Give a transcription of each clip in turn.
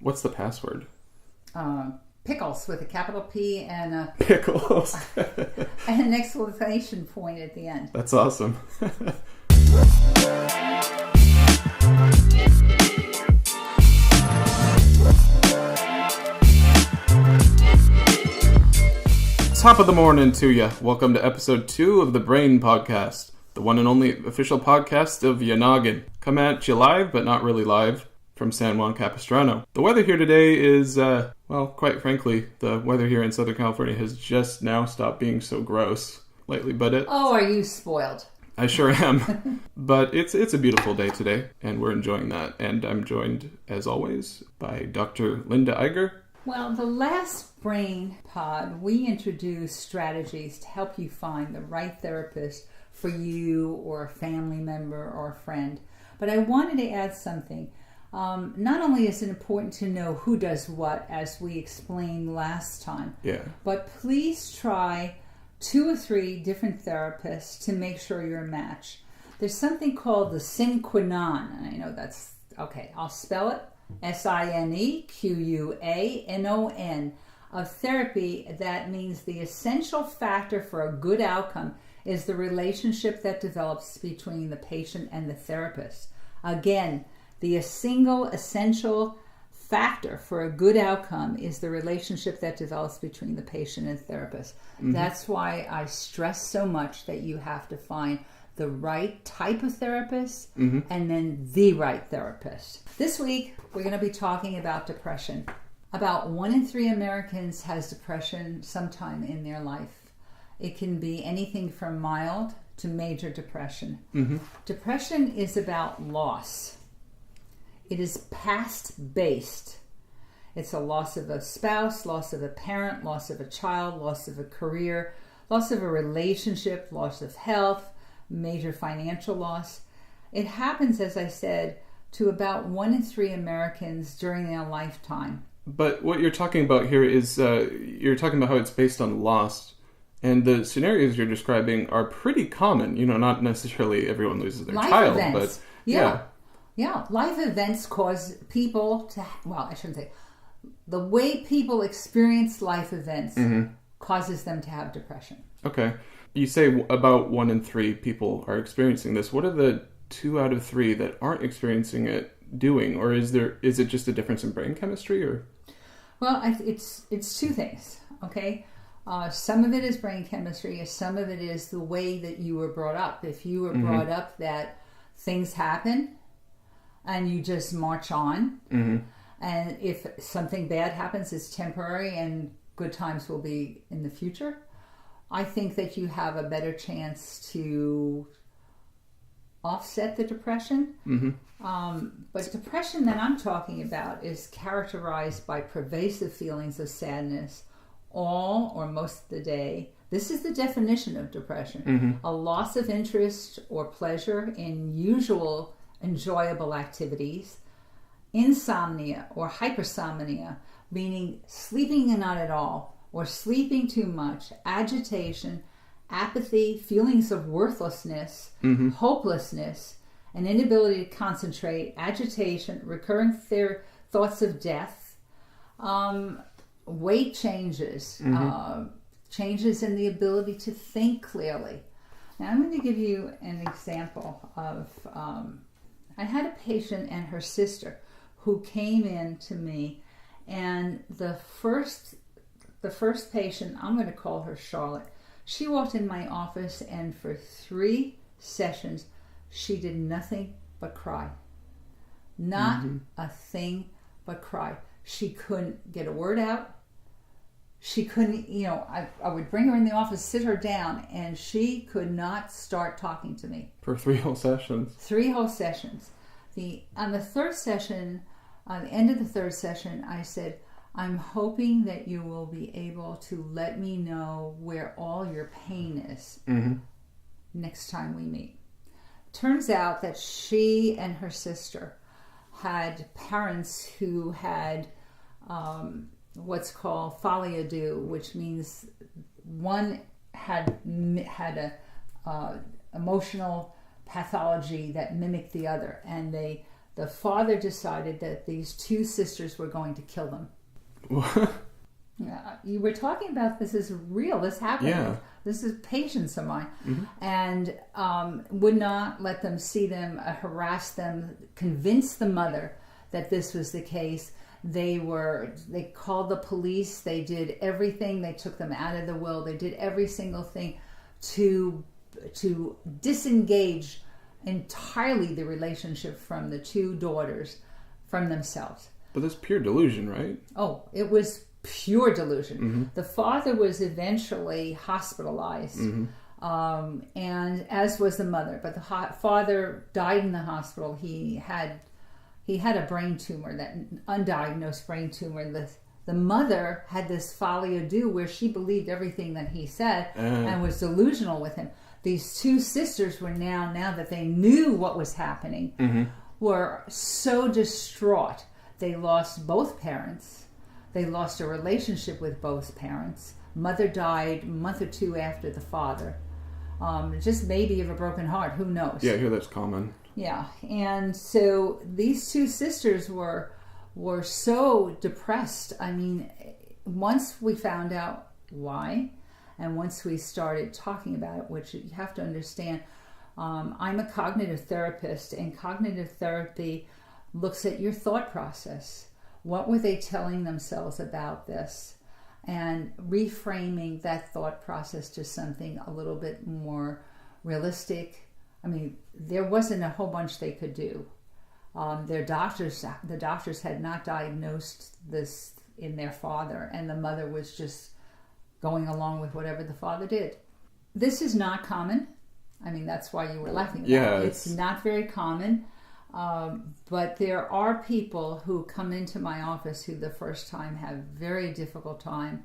What's the password? Pickles with a capital P and a Pickles. and an exclamation point at the end. That's awesome. Top of the morning to you. Welcome to episode 2 of the Brain Podcast, the one and only official podcast of your noggin. Come at you live, but not really live, from San Juan Capistrano. The weather here today is, quite frankly, the weather here in Southern California has just now stopped being so gross lately, but Oh, are you spoiled? I sure am. But it's a beautiful day today, and we're enjoying that. And I'm joined, as always, by Dr. Linda Iger. Well, the last Brain Pod, we introduced strategies to help you find the right therapist for you or a family member or a friend. But I wanted to add something. Not only is it important to know who does what, as we explained last time, but please try 2 or 3 different therapists to make sure you're a match. There's something called the sine qua non, and I know that's, okay, I'll spell it, SINEQUANON, of therapy. That means the essential factor for a good outcome is the relationship that develops between the patient and the therapist. Again, the single essential factor for a good outcome is the relationship that develops between the patient and therapist. Mm-hmm. That's why I stress so much that you have to find the right type of therapist and then the right therapist. This week, we're going to be talking about depression. About 1 in 3 Americans has depression sometime in their life. It can be anything from mild to major depression. Mm-hmm. Depression is about loss. It is past-based. It's a loss of a spouse, loss of a parent, loss of a child, loss of a career, loss of a relationship, loss of health, major financial loss. It happens, as I said, to about 1 in 3 Americans during their lifetime. But what you're talking about here is, you're talking about how it's based on loss. And the scenarios you're describing are pretty common. You know, not necessarily everyone loses their child, events. But Yeah, life events cause people to, I shouldn't say, the way people experience life events causes them to have depression. Okay. You say about 1 in 3 people are experiencing this. What are the 2 out of 3 that aren't experiencing it doing? Or is it just a difference in brain chemistry? Or? Well, it's 2 things, okay? Some of it is brain chemistry, some of it is the way that you were brought up. If you were brought up that things happen and you just march on, and if something bad happens, it's temporary and good times will be in the future, I think that you have a better chance to offset the depression. But depression that I'm talking about is characterized by pervasive feelings of sadness all or most of the day. This is the definition of depression. A loss of interest or pleasure in usual enjoyable activities, insomnia or hypersomnia, meaning sleeping not at all or sleeping too much, agitation, apathy, feelings of worthlessness, hopelessness, an inability to concentrate, agitation, recurrent thoughts of death, weight changes, changes in the ability to think clearly. Now I'm going to give you an example of, I had a patient and her sister who came in to me, and the first patient, I'm going to call her Charlotte, she walked in my office and for 3 sessions, she did nothing but cry. Not a thing but cry. She couldn't get a word out. She couldn't, I would bring her in the office, sit her down, and she could not start talking to me. For 3 whole sessions. 3 whole sessions. On the 3rd session, on the end of the 3rd session, I said, I'm hoping that you will be able to let me know where all your pain is next time we meet. Turns out that she and her sister had parents who had what's called folie à deux, which means one had a emotional pathology that mimicked the other, and they the father decided that these two sisters were going to kill them. What? Yeah, you were talking about this is real. This happened. Yeah. This is patients of mine. Mm-hmm. And would not let them see them, harass them, convince the mother that this was the case. They called the police. They did everything. They took them out of the will. They did every single thing to disengage entirely the relationship from the two daughters from themselves. But that's pure delusion, right? Oh, it was pure delusion. Mm-hmm. The father was eventually hospitalized, and as was the mother. But the father died in the hospital. He had a brain tumor, that undiagnosed brain tumor. The mother had this folie à deux where she believed everything that he said and was delusional with him. These two sisters were now that they knew what was happening, were so distraught. They lost both parents. They lost a relationship with both parents. Mother died a month or two after the father. Just maybe of a broken heart. Who knows? Yeah, I hear that's common. Yeah, and so these two sisters were so depressed. I mean, once we found out why, and once we started talking about it, which you have to understand, I'm a cognitive therapist, and cognitive therapy looks at your thought process. What were they telling themselves about this? And reframing that thought process to something a little bit more realistic. I mean, there wasn't a whole bunch they could do. The doctors had not diagnosed this in their father, and the mother was just going along with whatever the father did. This is not common. I mean, that's why you were laughing about it. It's not very common. But there are people who come into my office who the first time have very difficult time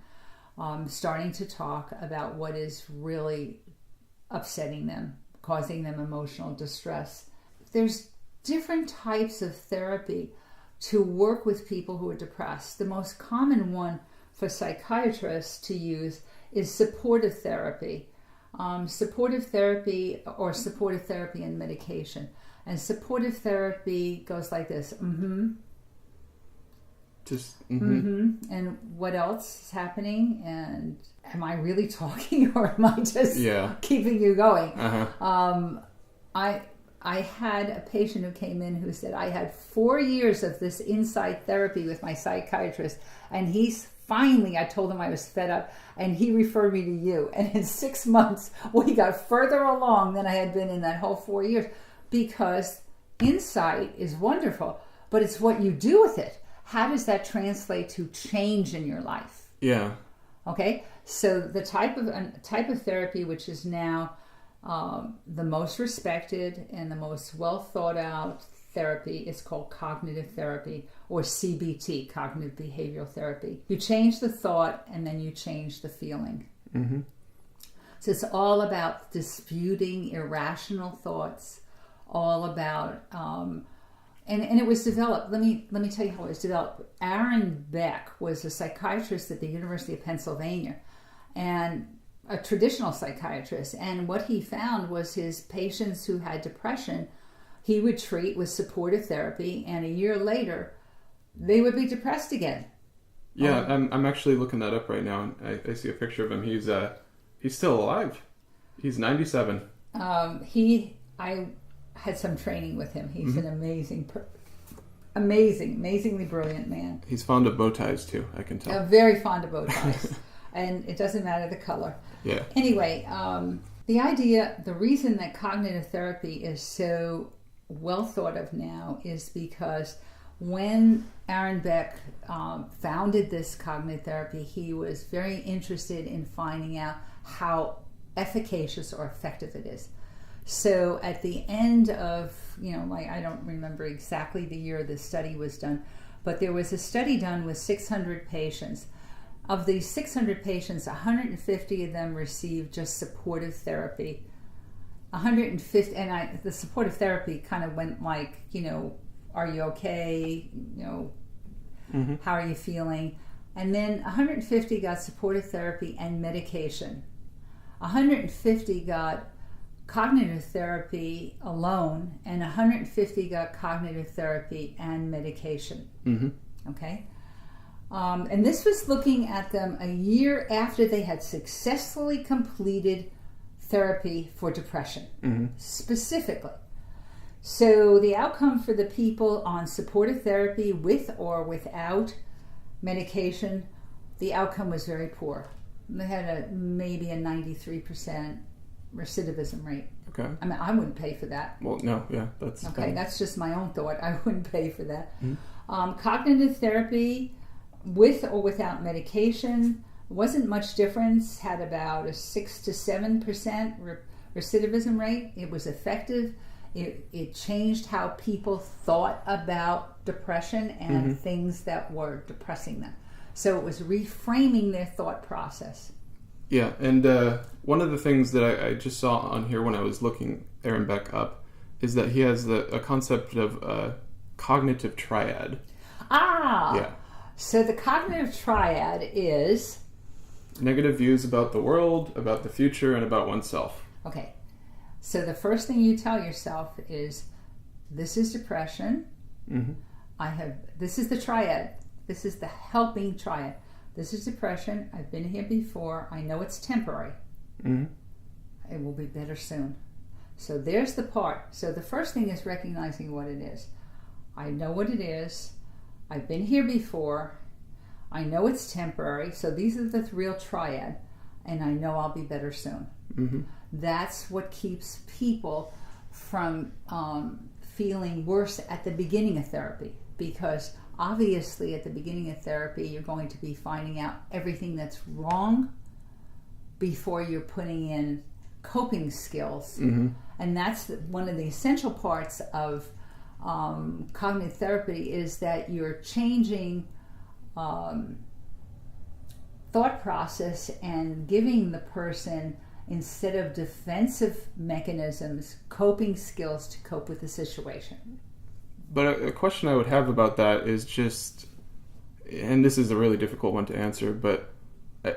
starting to talk about what is really upsetting them, causing them emotional distress. There's different types of therapy to work with people who are depressed. The most common one for psychiatrists to use is supportive therapy. Supportive therapy and medication. And supportive therapy goes like this. And what else is happening? And am I really talking, or am I just keeping you going? I had a patient who came in who said, I had 4 years of this inside therapy with my psychiatrist, and I told him I was fed up, and he referred me to you. And in 6 months, we got further along than I had been in that whole 4 years. Because insight is wonderful, but it's what you do with it. How does that translate to change in your life? Yeah. Okay. So the type of therapy which is now the most respected and the most well thought out therapy is called cognitive therapy, or CBT, cognitive behavioral therapy. You change the thought and then you change the feeling. So it's all about disputing irrational thoughts. All about, and it was developed. Let me tell you how it was developed. Aaron Beck was a psychiatrist at the University of Pennsylvania, and a traditional psychiatrist. And what he found was his patients who had depression, he would treat with supportive therapy, and a year later, they would be depressed again. Yeah, I'm actually looking that up right now, and I see a picture of him. He's still alive. He's 97. I had some training with him. He's an amazingly brilliant man. He's fond of bow ties too, I can tell. Very fond of bow ties. And it doesn't matter the color. Yeah. Anyway, the reason that cognitive therapy is so well thought of now is because when Aaron Beck founded this cognitive therapy, he was very interested in finding out how efficacious or effective it is. So at the end of, I don't remember exactly the year the study was done, but there was a study done with 600 patients. Of these 600 patients, 150 of them received just supportive therapy. 150, and the supportive therapy kind of went like, are you okay? How are you feeling? And then 150 got supportive therapy and medication. 150 got cognitive therapy alone, and 150 got cognitive therapy and medication. Okay? And this was looking at them a year after they had successfully completed therapy for depression, specifically. So the outcome for the people on supportive therapy with or without medication, the outcome was very poor. They had maybe a 93% recidivism rate. Okay. I mean, I wouldn't pay for that. Well, no, yeah, that's... Okay, that's just my own thought. I wouldn't pay for that. Cognitive therapy with or without medication wasn't much difference, had about a 6 to 7% recidivism rate. It was effective. It changed how people thought about depression and things that were depressing them. So it was reframing their thought process. Yeah, and one of the things that I just saw on here when I was looking Aaron Beck up is that he has a concept of cognitive triad. Yeah. So the cognitive triad is... negative views about the world, about the future, and about oneself. Okay. So the first thing you tell yourself is, this is depression. This is the triad. This is the helping triad. This is depression. I've been here before. I know it's temporary. It will be better soon. So there's the part. So the first thing is recognizing what it is. I know what it is. I've been here before. I know it's temporary. So these are the real triad. And I know I'll be better soon. That's what keeps people from feeling worse at the beginning of therapy. Because obviously at the beginning of therapy, you're going to be finding out everything that's wrong before you're putting in coping skills. And that's one of the essential parts of cognitive therapy, is that you're changing thought process and giving the person, instead of defensive mechanisms, coping skills to cope with the situation. But a question I would have about that is just, and this is a really difficult one to answer, but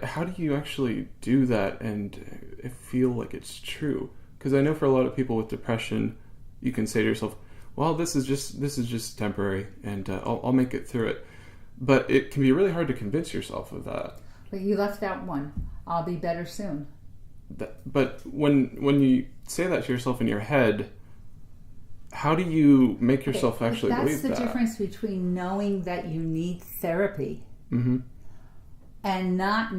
how do you actually do that and feel like it's true? Because I know for a lot of people with depression, you can say to yourself, well, this is just temporary, and I'll make it through it. But it can be really hard to convince yourself of that. But you left out one. I'll be better soon. But when you say that to yourself in your head, how do you make yourself actually believe that? That's the difference between knowing that you need therapy and not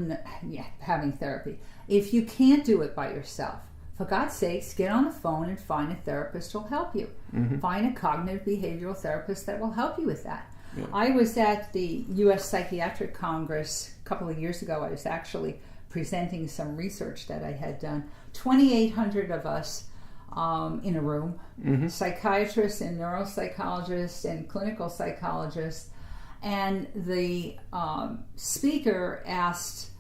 having therapy. If you can't do it by yourself, for God's sakes, get on the phone and find a therapist who'll help you. Find a cognitive behavioral therapist that will help you with that. Yeah. I was at the U.S. Psychiatric Congress a couple of years ago. I was actually presenting some research that I had done. 2,800 of us in a room, psychiatrists and neuropsychologists and clinical psychologists. And the speaker asked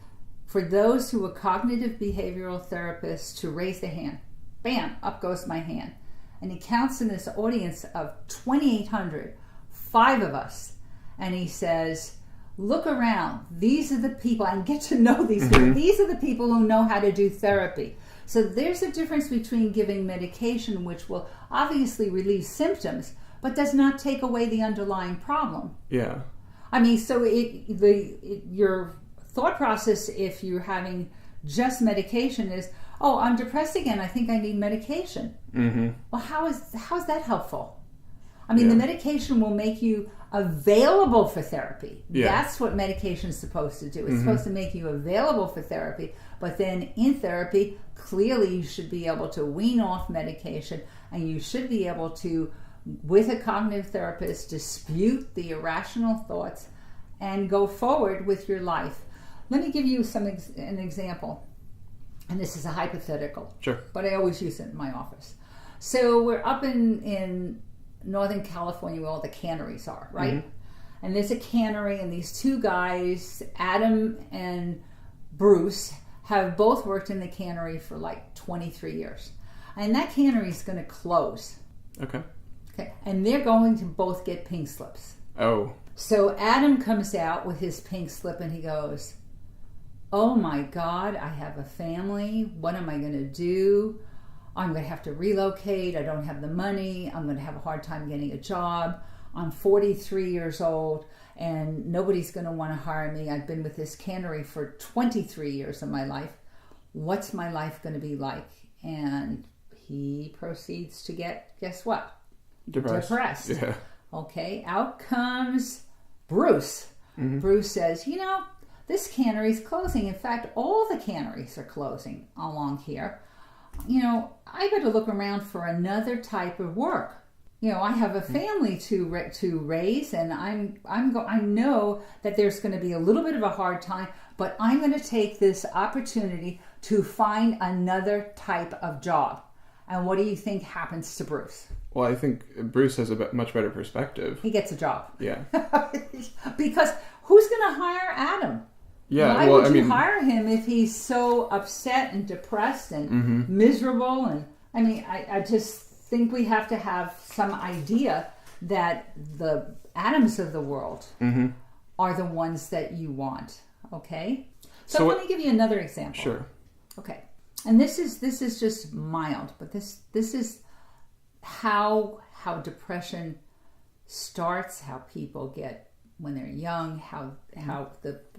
for those who were cognitive behavioral therapists to raise their hand. Bam, up goes my hand. And he counts in this audience of 2,800, 5 of us. And he says, look around. These are the people, and get to know these people. These are the people who know how to do therapy. So there's a difference between giving medication, which will obviously relieve symptoms, but does not take away the underlying problem. Yeah. I mean, so your thought process, if you're having just medication, is, oh, I'm depressed again. I think I need medication. Well, how is that helpful? I mean, the medication will make you available for therapy. Yeah. That's what medication is supposed to do. It's supposed to make you available for therapy. But then in therapy, clearly you should be able to wean off medication, and you should be able to, with a cognitive therapist, dispute the irrational thoughts and go forward with your life. Let me give you an example. And this is a hypothetical. Sure. But I always use it in my office. So we're up in Northern California where all the canneries are, right? And there's a cannery, and these 2 guys, Adam and Bruce, have both worked in the cannery for like 23 years. And that cannery is going to close. Okay. And they're going to both get pink slips. Oh. So Adam comes out with his pink slip and he goes, oh my God, I have a family. What am I going to do? I'm going to have to relocate. I don't have the money. I'm going to have a hard time getting a job. I'm 43 years old and nobody's going to want to hire me. I've been with this cannery for 23 years of my life. What's my life going to be like? And he proceeds to get, guess what? Depressed. Yeah. Okay, out comes Bruce. Bruce says, this cannery's closing. In fact, all the canneries are closing along here. I better look around for another type of work. I have a family to raise, and I know that there's going to be a little bit of a hard time, but I'm going to take this opportunity to find another type of job. And what do you think happens to Bruce? Well, I think Bruce has a much better perspective. He gets a job. Yeah. Because who's going to hire Adam? Yeah. Why would you hire him if he's so upset and depressed and miserable? And I just think we have to have some idea that the Adams of the world are the ones that you want. Okay. So let me give you another example. Sure. Okay. And this is just mild, but this is how depression starts, how people get when they're young, how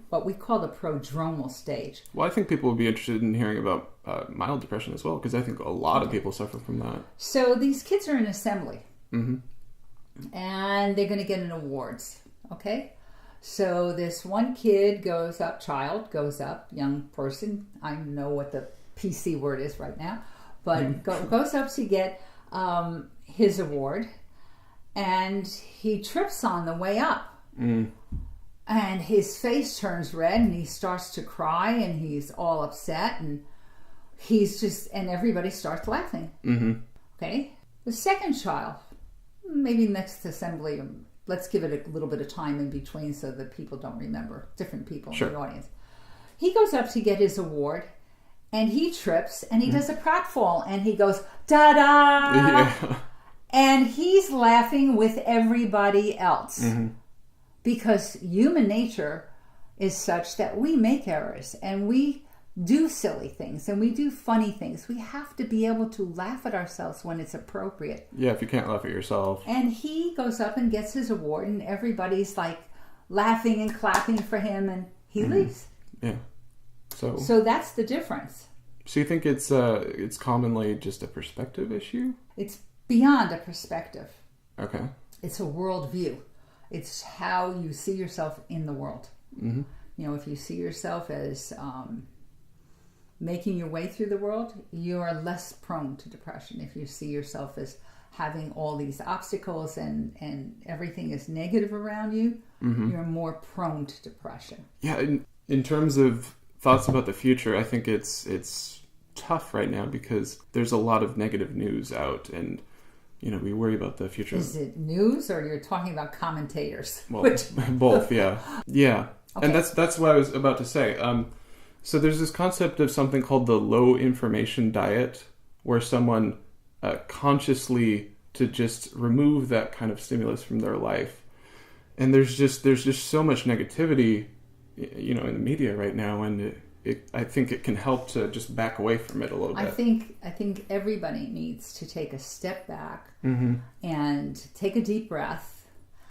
what we call the prodromal stage. Well, I think people would be interested in hearing about mild depression as well, because I think a lot of people suffer from that. So these kids are in assembly, and they're going to get an awards. Okay, so this one kid goes up, young person. I know what the PC word is right now, but goes up to get his award, and he trips on the way up. And his face turns red and he starts to cry and he's all upset and and everybody starts laughing. Okay. The second child, maybe next assembly, let's give it a little bit of time in between so that people don't remember, different people in the audience. He goes up to get his award and he trips and he does a pratfall and he goes, da-da! Yeah. And he's laughing with everybody else. Because human nature is such that we make errors and we do silly things and we do funny things. We have to be able to laugh at ourselves when it's appropriate. Yeah, if you can't laugh at yourself. And he goes up and gets his award and everybody's like laughing and clapping for him and he leaves. Yeah. So that's the difference. So you think it's commonly just a perspective issue? It's beyond a perspective. Okay. It's a worldview. It's how you see yourself in the world. If you see yourself as making your way through the world, you are less prone to depression. If you see yourself as having all these obstacles and everything is negative around you, you're more prone to depression. Yeah, in terms of thoughts about the future, I think it's tough right now because there's a lot of negative news out and we worry about the future. Is it news or you're talking about commentators? Well, both, yeah. Yeah. Okay. And that's what I was about to say. So there's this concept of something called the low information diet, where someone consciously to just remove that kind of stimulus from their life. And there's just so much negativity, in the media right now, and I think it can help to just back away from it a little bit. I think everybody needs to take a step back and take a deep breath.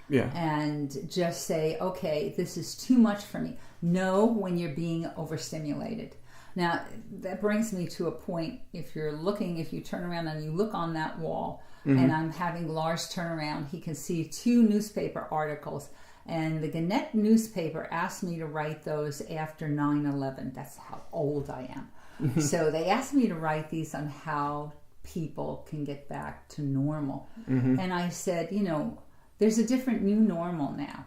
Yeah. And just say, okay, this is too much for me. Know when you're being overstimulated. Now, that brings me to a point. If you turn around and you look on that wall, and I'm having Lars turn around, he can see 2 newspaper articles. And the Gannett newspaper asked me to write those after 9/11. That's how old I am. So they asked me to write these on how people can get back to normal. And I said, there's a different new normal now.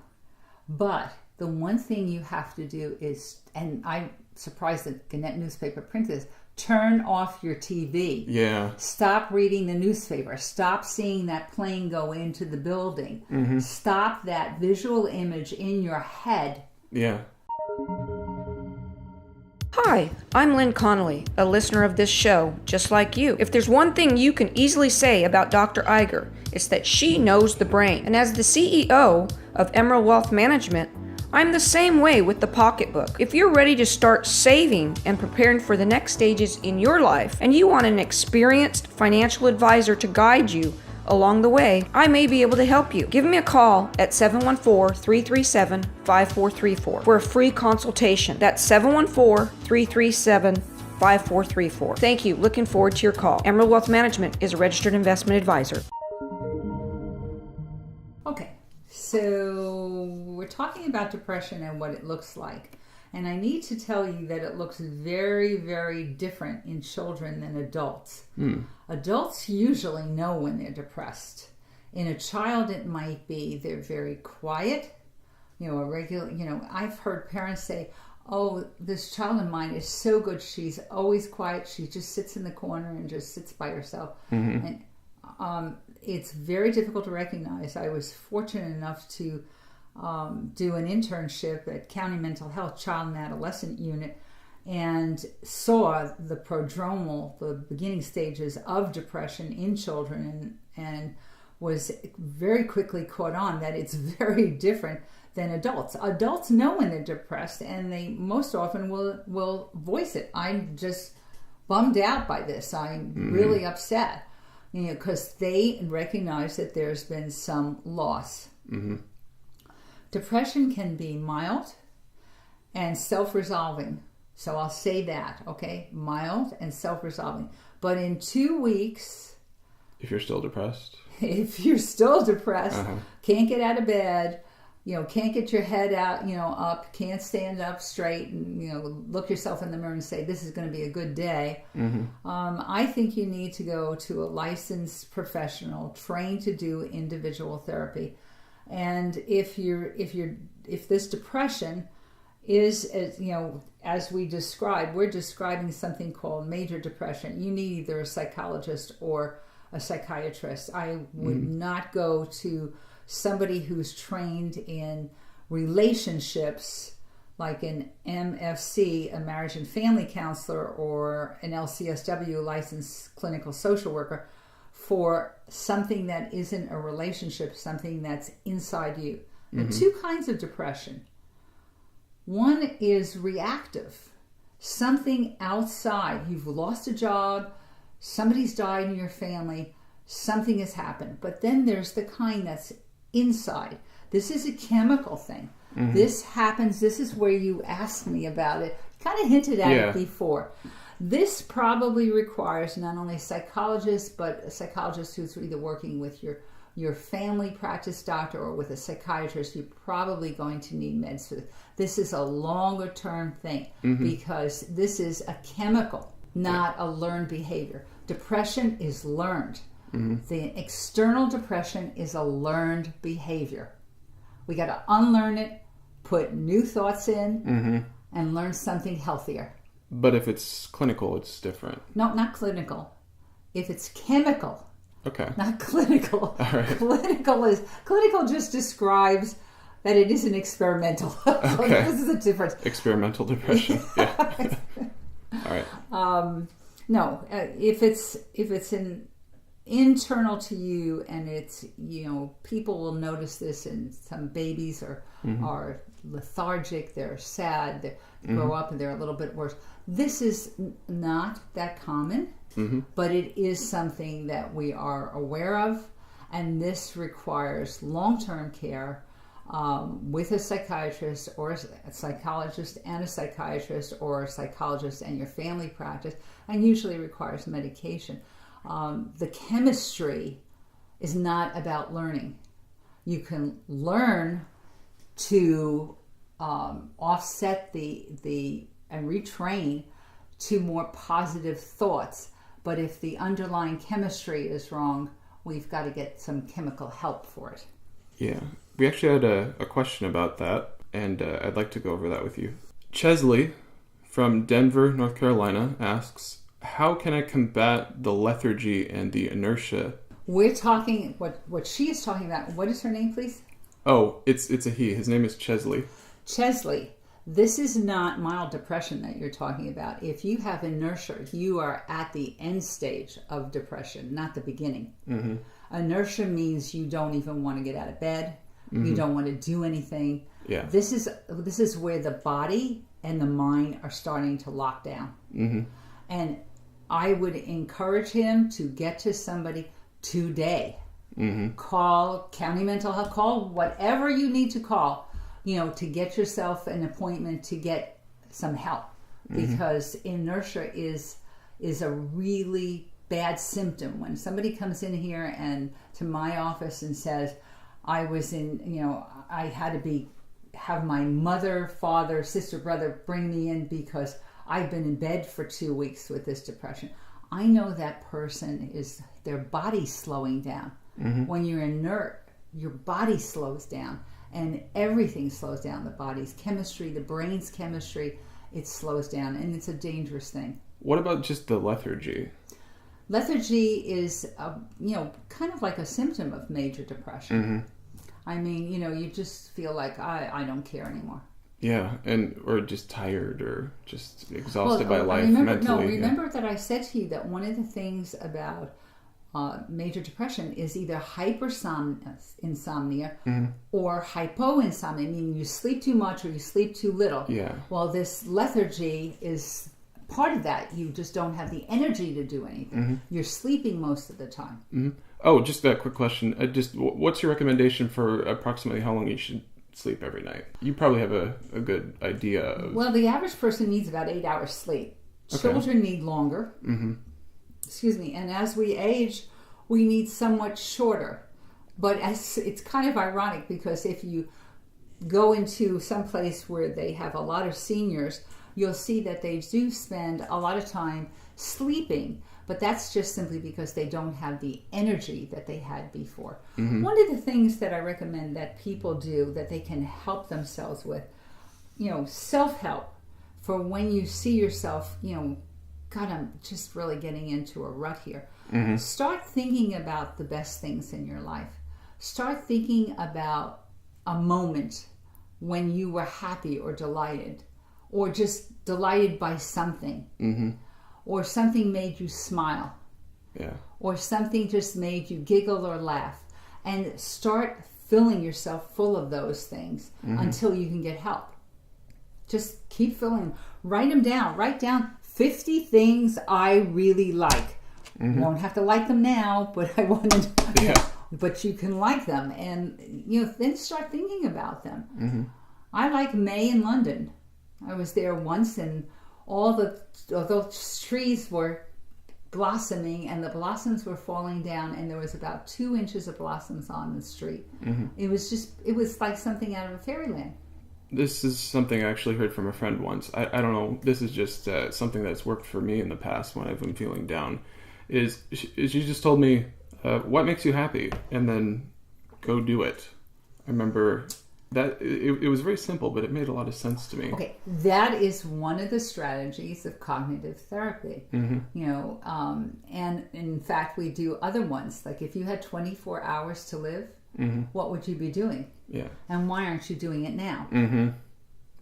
But the one thing you have to do is, and I'm surprised that Gannett newspaper printed this, turn off your TV. Yeah. Stop reading the newspaper. Stop seeing that plane go into the building. Stop that visual image in your head. Yeah. Hi, I'm Lynn Connolly, a listener of this show, just like you. If there's one thing you can easily say about Dr. Iger, it's that she knows the brain. And as the CEO of Emerald Wealth Management, I'm the same way with the pocketbook. If you're ready to start saving and preparing for the next stages in your life, and you want an experienced financial advisor to guide you along the way, I may be able to help you. Give me a call at 714-337-5434 for a free consultation. That's 714-337-5434. Thank you. Looking forward to your call. Emerald Wealth Management is a registered investment advisor. Okay, so we're talking about depression and what it looks like. And I need to tell you that it looks very, very different in children than adults. Adults usually know when they're depressed. In a child, it might be they're very quiet. I've heard parents say, oh, this child of mine is so good. She's always quiet. She just sits in the corner and just sits by herself. And it's very difficult to recognize. I was fortunate enough to do an internship at County Mental Health Child and Adolescent Unit and saw the prodromal, the beginning stages of depression in children, and was very quickly caught on that it's very different than adults. Adults know when they're depressed, and they most often will voice it. I'm just bummed out by this. I'm really upset, because they recognize that there's been some loss. Depression can be mild and self-resolving. So I'll say that, okay? Mild and self-resolving. But in 2 weeks... If you're still depressed? If you're still depressed, can't get out of bed, can't get your head out, up, can't stand up straight and, look yourself in the mirror and say, this is going to be a good day. I think you need to go to a licensed professional trained to do individual therapy. And if this depression is, as we described, we're describing something called major depression. You need either a psychologist or a psychiatrist. I would not go to somebody who's trained in relationships, like an MFC, a marriage and family counselor, or an LCSW, licensed clinical social worker, for something that isn't a relationship, something that's inside you. There are two kinds of depression. One is reactive, something outside. You've lost a job, somebody's died in your family, something has happened. But then there's the kind that's inside. This is a chemical thing. This happens. This is where you asked me about it. Kind of hinted at it before. This probably requires not only a psychologist, but a psychologist who's either working with your family practice doctor or with a psychiatrist. You're probably going to need meds for this. This is a longer term thing because this is a chemical, not a learned behavior. Depression is learned. The external depression is a learned behavior. We got to unlearn it, put new thoughts in, and learn something healthier. But if it's clinical, it's different. No, not clinical. If it's chemical, okay, not clinical. All right. Clinical just describes that it isn't experimental. Okay. This is a difference. Experimental depression. Yeah. All right. No, if it's internal to you, and it's people will notice this, and some babies are lethargic, they're sad, they grow up and they're a little bit worse. This is not that common, but it is something that we are aware of, and this requires long-term care with a psychiatrist or a psychologist and a psychiatrist, or a psychologist and your family practice, and usually requires medication. The chemistry is not about learning. You can learn to offset and retrain to more positive thoughts. But if the underlying chemistry is wrong, we've got to get some chemical help for it. Yeah. We actually had a question about that, and I'd like to go over that with you. Chesley from Denver, North Carolina asks, how can I combat the lethargy and the inertia? We're talking, what she is talking about, what is her name, please? Oh, it's a he. His name is Chesley. Chesley, this is not mild depression that you're talking about. If you have inertia, you are at the end stage of depression, not the beginning. Inertia means you don't even want to get out of bed. You don't want to do anything. Yeah. This is where the body and the mind are starting to lock down. Mm-hmm. And I would encourage him to get to somebody today. Mm-hmm. Call county mental health, call whatever you need to call, to get yourself an appointment to get some help. Mm-hmm. Because inertia is a really bad symptom. When somebody comes in here and to my office and says, I was I had to have my mother, father, sister, brother bring me in because I've been in bed for 2 weeks with this depression. I know that person their body's slowing down. Mm-hmm. When you're inert, your body slows down and everything slows down. The body's chemistry, the brain's chemistry, it slows down, and it's a dangerous thing. What about just the lethargy? Lethargy is, kind of like a symptom of major depression. Mm-hmm. I mean, you just feel like, I don't care anymore. Yeah, or just tired or just exhausted by life mentally. Remember that I said to you that one of the things about major depression is either hypersomnia mm-hmm. or hypoinsomnia, meaning you sleep too much or you sleep too little. Yeah. Well, this lethargy is part of that. You just don't have the energy to do anything. Mm-hmm. You're sleeping most of the time. Mm-hmm. Oh, just a quick question. What's your recommendation for approximately how long you should sleep every night? You probably have a good idea of... Well, the average person needs about 8 hours sleep. Okay. Children need longer. Mm-hmm. Excuse me. And as we age, we need somewhat shorter. But it's kind of ironic because if you go into some place where they have a lot of seniors, you'll see that they do spend a lot of time sleeping. But that's just simply because they don't have the energy that they had before. Mm-hmm. One of the things that I recommend that people do that they can help themselves with, self-help for when you see yourself, God, I'm just really getting into a rut here. Mm-hmm. Start thinking about the best things in your life. Start thinking about a moment when you were happy or delighted, or just delighted by something. Mm-hmm. Or something made you smile. Yeah. Or something just made you giggle or laugh. And start filling yourself full of those things mm-hmm. until you can get help. Just keep filling them. Write them down. Write down 50 things I really like. Mm-hmm. You don't have to like them now, but I want to... Yeah. But you can like them. And, then start thinking about them. Mm-hmm. I like May in London. I was there once and all the trees were blossoming and the blossoms were falling down and there was about 2 inches of blossoms on the street. Mm-hmm. It was like something out of a fairyland. This is something I actually heard from a friend once. I don't know, this is just something that's worked for me in the past when I've been feeling down, is she just told me, what makes you happy? And then go do it. I remember... That it was very simple, but it made a lot of sense to me. Okay, that is one of the strategies of cognitive therapy. Mm-hmm. And in fact, we do other ones. Like if you had 24 hours to live, mm-hmm. what would you be doing? Yeah. And why aren't you doing it now? Mm-hmm.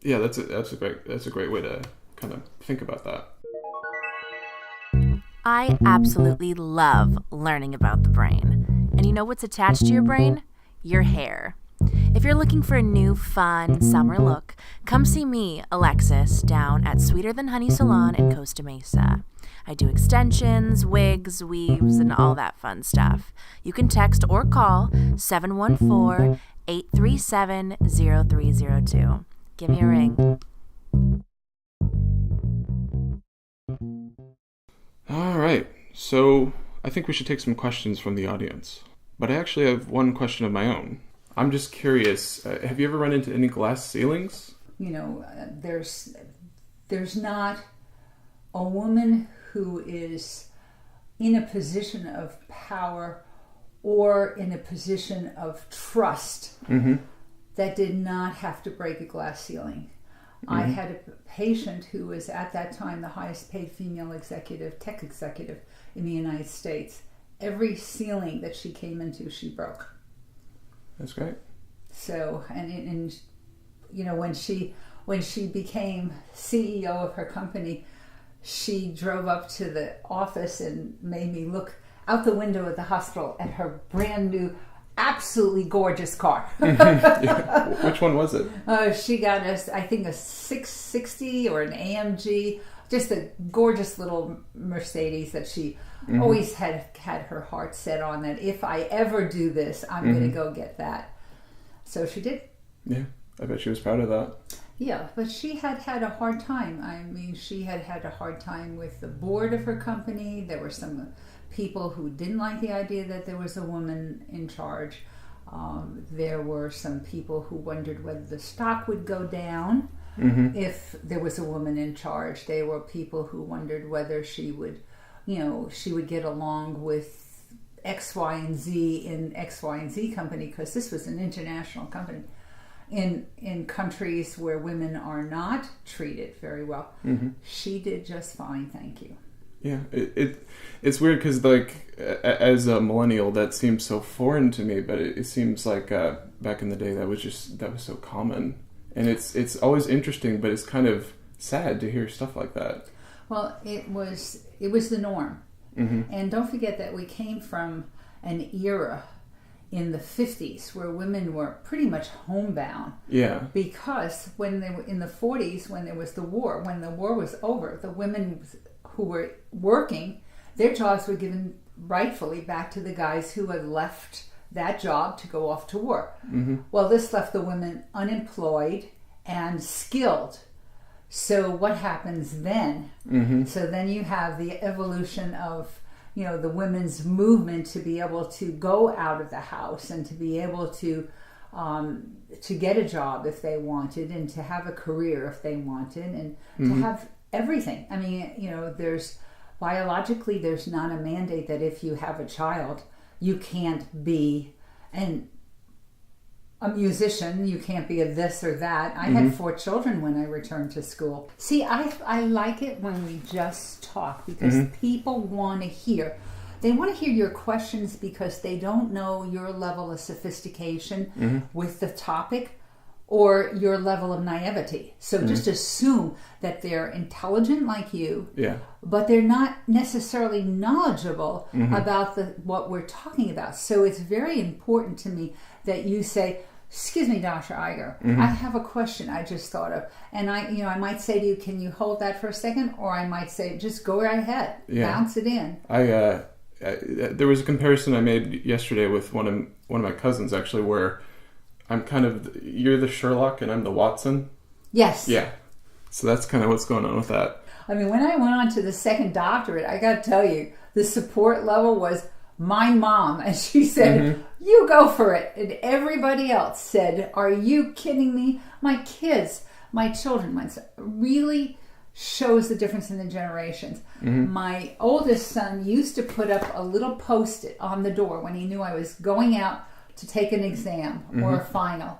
Yeah, that's a great way to kind of think about that. I absolutely love learning about the brain. And you know what's attached to your brain? Your hair. If you're looking for a new, fun, summer look, come see me, Alexis, down at Sweeter Than Honey Salon in Costa Mesa. I do extensions, wigs, weaves, and all that fun stuff. You can text or call 714-837-0302. Give me a ring. All right, so I think we should take some questions from the audience. But I actually have one question of my own. I'm just curious, have you ever run into any glass ceilings? There's not a woman who is in a position of power or in a position of trust mm-hmm. that did not have to break a glass ceiling. Mm-hmm. I had a patient who was at that time the highest paid female tech executive in the United States. Every ceiling that she came into, she broke. That's great. So, and when she became CEO of her company, she drove up to the office and made me look out the window of the hospital at her brand new absolutely gorgeous car. Yeah. Which one was it? She got us, I think, a 660 or an AMG, just a gorgeous little Mercedes that she always had her heart set on, that if I ever do this, I'm going to go get that. So she did. Yeah, I bet she was proud of that. Yeah, but she had a hard time. I mean, she had a hard time with the board of her company. There were some people who didn't like the idea that there was a woman in charge. There were some people who wondered whether the stock would go down if there was a woman in charge. There were people who wondered whether she would get along with X, Y, and Z in X, Y, and Z company, because this was an international company. In countries where women are not treated very well. She did just fine, thank you. Yeah, it's weird because, like, as a millennial, that seems so foreign to me, but it seems like back in the day that was so common, and it's always interesting, but it's kind of sad to hear stuff like that. Well, it was the norm, and don't forget that we came from an era in the 50s where women were pretty much homebound. Yeah. Because when they were in the 40s, when there was the war, when the war was over, the women who were working, their jobs were given rightfully back to the guys who had left that job to go off to war. Well, this left the women unemployed and skilled. So what happens then? So then you have the evolution of the women's movement to be able to go out of the house and to be able to get a job if they wanted, and to have a career if they wanted, and to have everything. I mean, there's biologically, there's not a mandate that if you have a child, you can't be a musician, you can't be a this or that. I had 4 children when I returned to school. See, I like it when we just talk, because people want to hear. They want to hear your questions because they don't know your level of sophistication with the topic or your level of naivety. So just assume that they're intelligent like you, but they're not necessarily knowledgeable about what we're talking about. So it's very important to me that you say, "Excuse me, Dr. Iger, I have a question I just thought of." And I might say to you, "Can you hold that for a second?" Or I might say, "Just go right ahead, bounce it in." There was a comparison I made yesterday with one of my cousins, actually, where I'm kind of, you're the Sherlock and I'm the Watson. Yes. Yeah. So that's kind of what's going on with that. I mean, when I went on to the second doctorate, I got to tell you, the support level was my mom, and she said, "You go for it." And everybody else said, "Are you kidding me?" My kids, my children, really shows the difference in the generations. My oldest son used to put up a little Post-it on the door when he knew I was going out to take an exam or a final.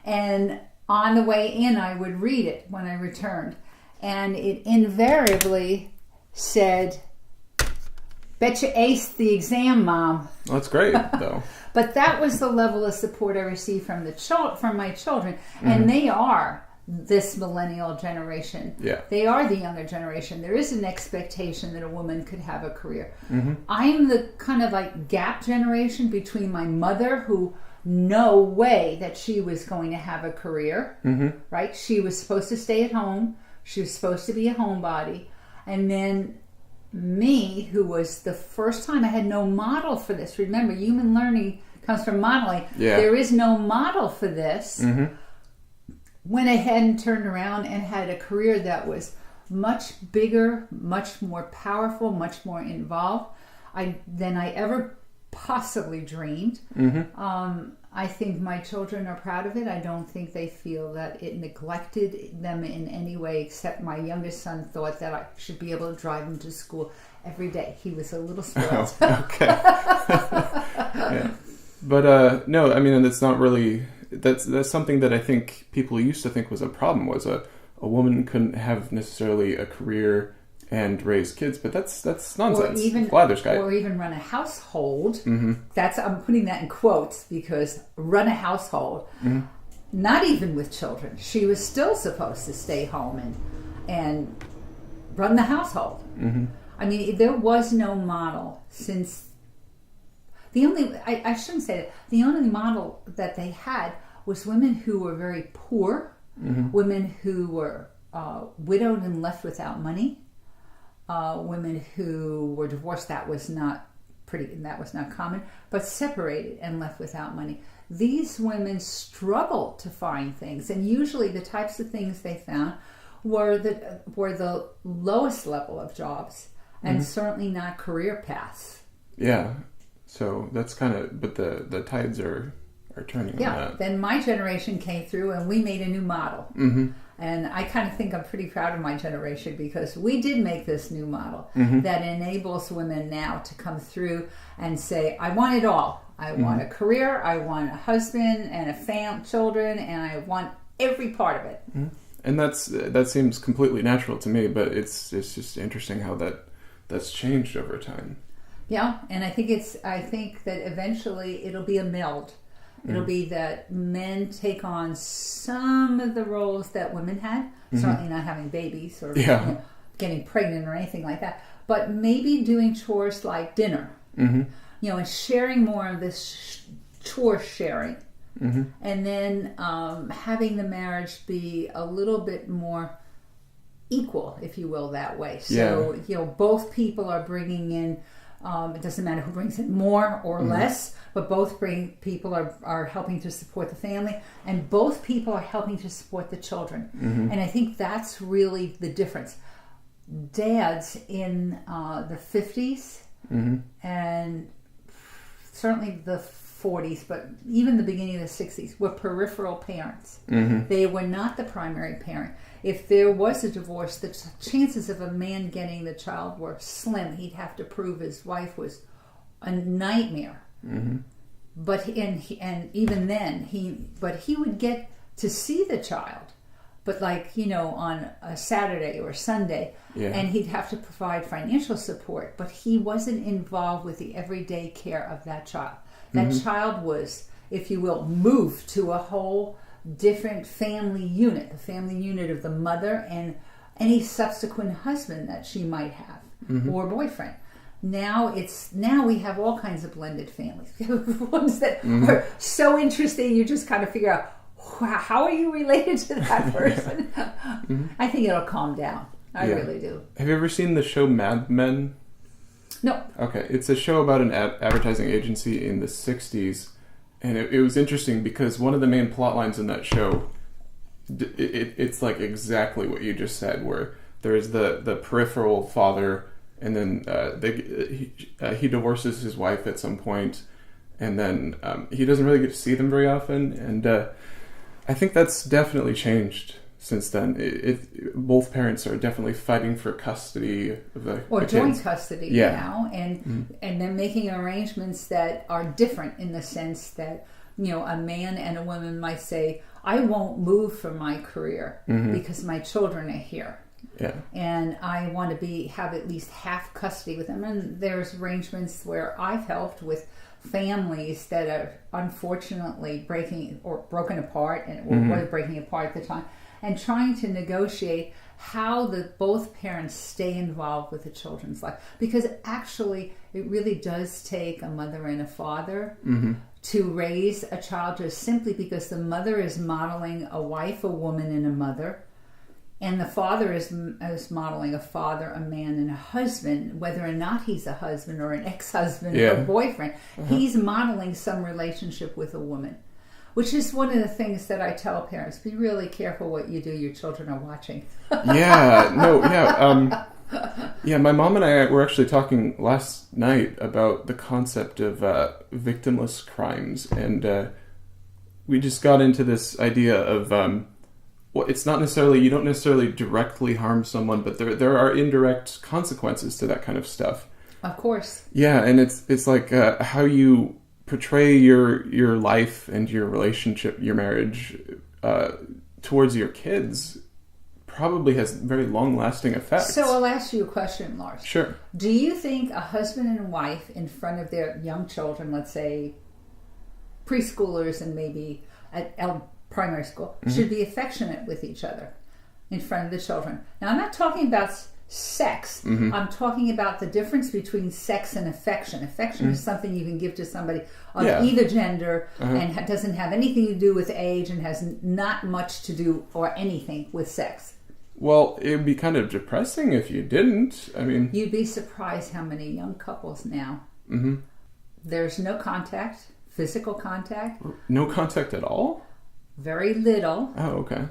And on the way in, I would read it when I returned. And it invariably said, "Bet you aced the exam, Mom." Well, that's great, though. But that was the level of support I received from from my children. And they are this millennial generation. Yeah. They are the younger generation. There is an expectation that a woman could have a career. I'm the kind of like gap generation between my mother, who no way that she was going to have a career, right? She was supposed to stay at home. She was supposed to be a homebody. And then me, who was the first time I had no model for this. Remember, human learning comes from modeling. Yeah. There is no model for this. Went ahead and turned around and had a career that was much bigger, much more powerful, much more involved than I ever possibly dreamed. I think my children are proud of it. I don't think they feel that it neglected them in any way, except my youngest son thought that I should be able to drive him to school every day. He was a little spoiled. Oh, okay. Yeah. But no, I mean, that's not really... That's something that I think people used to think was a problem, was a woman couldn't have necessarily a career and raise kids, but that's nonsense. Or even run a household. I'm putting that in quotes, because run a household, not even with children. She was still supposed to stay home and run the household. I mean, there was no model since I shouldn't say that. The only model that they had was women who were very poor, women who were widowed and left without money, women who were divorced. That was not common, but separated and left without money. These women struggled to find things, and usually the types of things they found were the lowest level of jobs, and certainly not career paths. Yeah, so that's kind of, but the tides are turning on that. Then my generation came through and we made a new model. And I kind of think I'm pretty proud of my generation because we did make this new model that enables women now to come through and say, I want it all. I want a career, I want a husband and children, and I want every part of it. And that seems completely natural to me, but it's just interesting how that's changed over time. Yeah, and I think that eventually it'll be a meld. It'll be that men take on some of the roles that women had, certainly not having babies or getting pregnant or anything like that, but maybe doing chores like dinner, and sharing more of this chore sharing, and then having the marriage be a little bit more equal, if you will, that way. So, both people are bringing in, it doesn't matter who brings in more or less, but both people are helping to support the family, and both people are helping to support the children. And I think that's really the difference. Dads in the 50s and certainly the 40s, but even the beginning of the 60s, were peripheral parents. They were not the primary parent. If there was a divorce, the chances of a man getting the child were slim. He'd have to prove his wife was a nightmare. But even then, he would get to see the child, but on a Saturday or Sunday, and he'd have to provide financial support. But he wasn't involved with the everyday care of that child. That child was, if you will, moved to a whole different family unit, the family unit of the mother and any subsequent husband that she might have or boyfriend. Now we have all kinds of blended families. Ones that are so interesting, you just kind of figure out, how are you related to that person? I think it'll calm down. I really do. Have you ever seen the show Mad Men? No. Okay, it's a show about an advertising agency in the 60s, and it was interesting because one of the main plot lines in that show, it's like exactly what you just said, where there's the peripheral father, and then he divorces his wife at some point, and then he doesn't really get to see them very often, and I think that's definitely changed since then. Both parents are definitely fighting for custody of the joint kids. Custody now, and they're making arrangements that are different in the sense that a man and a woman might say, I won't move from my career because my children are here. Yeah. And I want to have at least half custody with them. And there's arrangements where I've helped with families that are unfortunately broken apart, and was breaking apart at the time, and trying to negotiate how both parents stay involved with the children's life. Because actually, it really does take a mother and a father to raise a child, just simply because the mother is modeling a wife, a woman, and a mother. And the father is modeling a father, a man, and a husband, whether or not he's a husband or an ex-husband or a boyfriend. He's modeling some relationship with a woman, which is one of the things that I tell parents. Be really careful what you do. Your children are watching. My mom and I were actually talking last night about the concept of victimless crimes, and we just got into this idea of... it's not necessarily, you don't necessarily directly harm someone, but there are indirect consequences to that kind of stuff. Of course. Yeah, and it's like how you portray your life and your relationship, your marriage, towards your kids probably has very long-lasting effects. So I'll ask you a question, Lars. Sure. Do you think a husband and wife in front of their young children, let's say preschoolers and maybe at primary school, should be affectionate with each other in front of the children? Now, I'm not talking about sex. I'm talking about the difference between sex and affection. Affection is something you can give to somebody of either gender and doesn't have anything to do with age and has not much to do or anything with sex. Well, it would be kind of depressing if you didn't. I mean, you'd be surprised how many young couples now. There's no contact, physical contact. No contact at all? Very little. Oh, okay.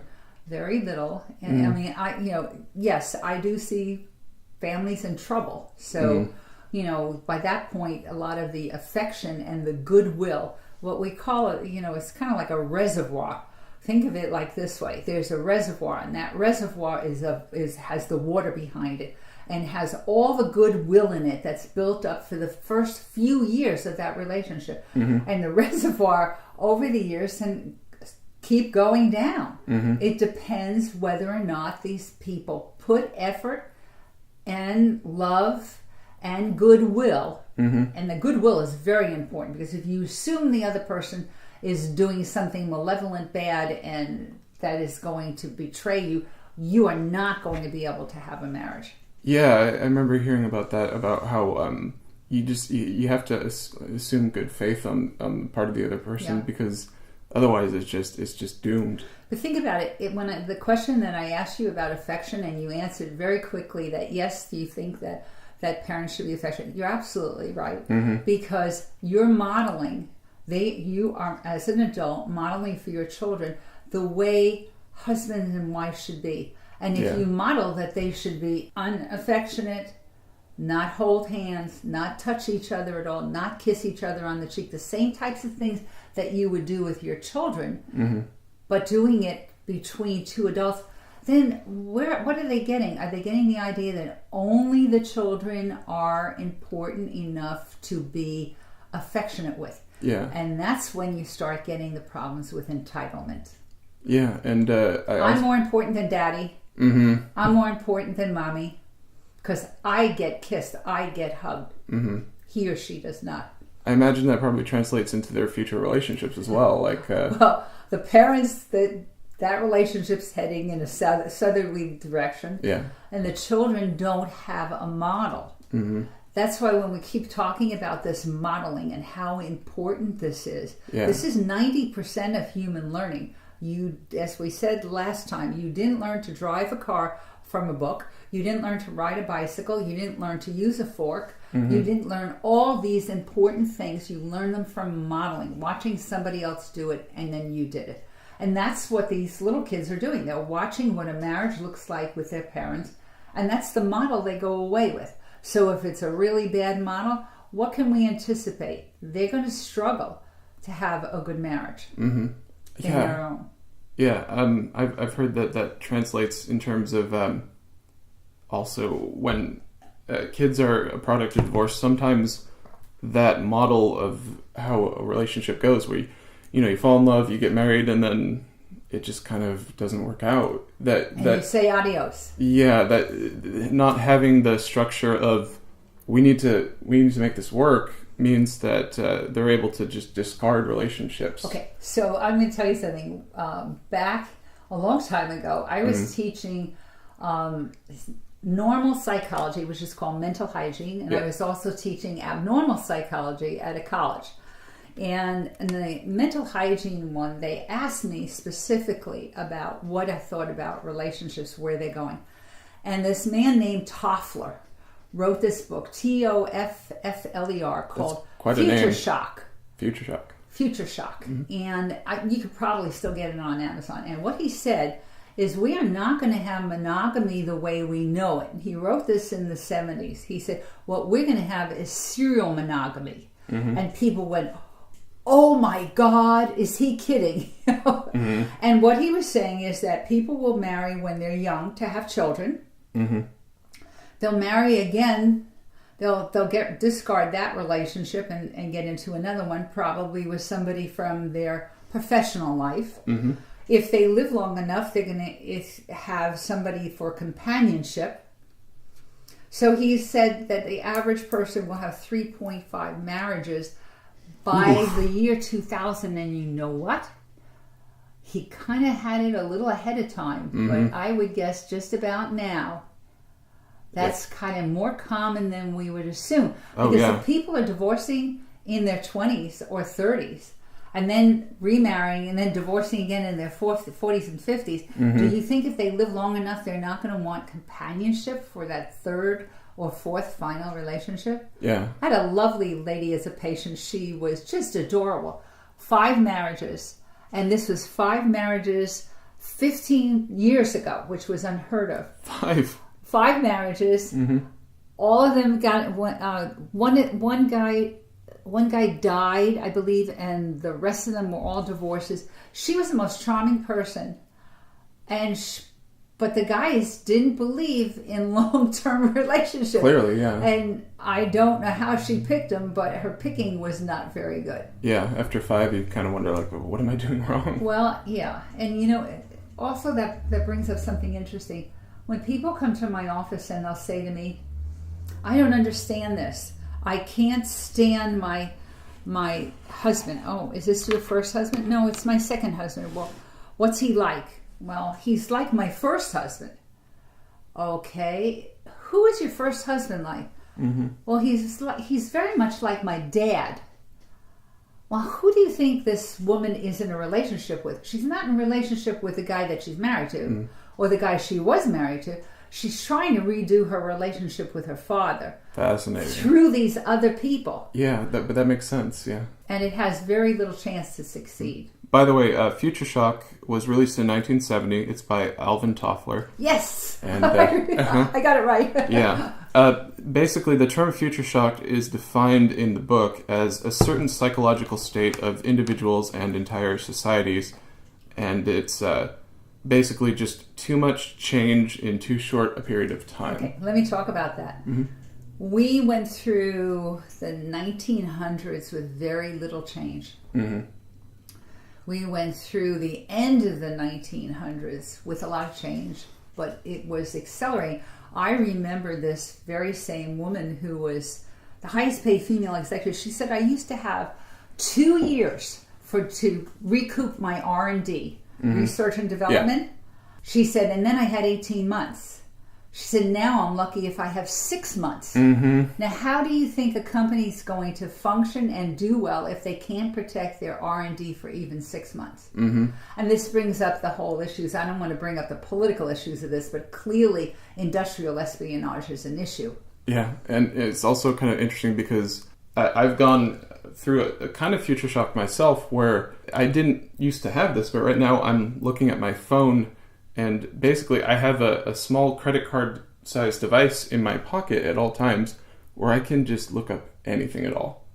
Very little. And I mean, yes, I do see families in trouble. So, by that point, a lot of the affection and the goodwill, what we call it, it's kind of like a reservoir. Think of it like this way. There's a reservoir, and that reservoir has the water behind it and has all the goodwill in it that's built up for the first few years of that relationship. And the reservoir over the years can keep going down. It depends whether or not these people put effort and love and goodwill. And the goodwill is very important, because if you assume the other person is doing something malevolent, bad, and that is going to betray you, you are not going to be able to have a marriage. Yeah, I remember hearing about that, about how you have to assume good faith on the part of the other person, because otherwise it's just doomed. But think about it. The question that I asked you about affection, and you answered very quickly that yes, you think that parents should be affectionate. You're absolutely right, because you're modeling. You are, as an adult, modeling for your children the way husband and wife should be. And if you model that they should be unaffectionate, not hold hands, not touch each other at all, not kiss each other on the cheek, the same types of things that you would do with your children, but doing it between two adults, then what are they getting? Are they getting the idea that only the children are important enough to be affectionate with? Yeah. And that's when you start getting the problems with entitlement. Yeah, and I'm more important than daddy. I'm more important than mommy, because I get kissed, I get hugged. He or she does not. I imagine that probably translates into their future relationships as well. Well, the parents, that relationship's heading in a southerly direction. Yeah. And the children don't have a model. That's why when we keep talking about this modeling and how important this is, this is 90% of human learning. You, as we said last time, you didn't learn to drive a car from a book. You didn't learn to ride a bicycle. You didn't learn to use a fork. You didn't learn all these important things. You learned them from modeling, watching somebody else do it, and then you did it. And that's what these little kids are doing. They're watching what a marriage looks like with their parents, and that's the model they go away with. So if it's a really bad model, what can we anticipate? They're going to struggle to have a good marriage in their own. Yeah, I've heard that translates in terms of also when kids are a product of divorce. Sometimes that model of how a relationship goes, where you fall in love, you get married, and then it just kind of doesn't work out. That you say adios. Yeah, that not having the structure of we need to make this work means that they're able to just discard relationships. Okay, so I'm going to tell you something. Back a long time ago, I was teaching normal psychology, which is called mental hygiene, and I was also teaching abnormal psychology at a college. And in the mental hygiene one, they asked me specifically about what I thought about relationships, where they're going. And this man named Toffler wrote this book, Toffler, called Future Shock. Future Shock. And you could probably still get it on Amazon. And what he said is, we are not going to have monogamy the way we know it. And he wrote this in the 70s. He said, what we're going to have is serial monogamy. And people went, oh my God, is he kidding? And what he was saying is that people will marry when they're young to have children. They'll marry again. They'll discard that relationship and get into another one, probably with somebody from their professional life. If they live long enough, they're going to have somebody for companionship. So he said that the average person will have 3.5 marriages by the year 2000, and you know what? He kind of had it a little ahead of time, but I would guess just about now That's kind of more common than we would assume. Oh, because yeah. if people are divorcing in their 20s or 30s, and then remarrying and then divorcing again in their 40s and 50s, do you think if they live long enough, they're not going to want companionship for that third or fourth final relationship? Yeah. I had a lovely lady as a patient. She was just adorable. 5 marriages. And this was 5 marriages 15 years ago, which was unheard of. 5 marriages. All of them got one guy died, I believe, and the rest of them were all divorces. She was the most charming person, but the guys didn't believe in long-term relationships. Clearly, yeah. And I don't know how she picked them, but her picking was not very good. Yeah, after 5, you kind of wonder, like, what am I doing wrong? Well, yeah. And, also that brings up something interesting. When people come to my office and they'll say to me, I don't understand this. I can't stand my husband. Oh, is this your first husband? No, it's my second husband. Well, what's he like? Well, he's like my first husband. Okay. Who is your first husband like? Well, he's very much like my dad. Well, who do you think this woman is in a relationship with? She's not in a relationship with the guy that she's married to or the guy she was married to. She's trying to redo her relationship with her father. Fascinating. Through these other people. Yeah, but that makes sense, yeah. And it has very little chance to succeed. By the way, Future Shock was released in 1970. It's by Alvin Toffler. Yes! And, I got it right. Yeah. Basically, the term future shock is defined in the book as a certain psychological state of individuals and entire societies. And it's basically just too much change in too short a period of time. Okay, let me talk about that. We went through the 1900s with very little change. We went through the end of the 1900s with a lot of change, but it was accelerating. I remember this very same woman who was the highest paid female executive. She said, I used to have 2 years to recoup my R&D, research and development. Yeah. She said, and then I had 18 months. She said, now I'm lucky if I have 6 months. Now, how do you think a company's going to function and do well if they can't protect their R&D for even 6 months? And this brings up the whole issues. I don't want to bring up the political issues of this, but clearly industrial espionage is an issue. Yeah, and it's also kind of interesting because I've gone through a kind of future shock myself where I didn't used to have this, but right now I'm looking at my phone and basically I have a small credit card sized device in my pocket at all times where I can just look up anything at all.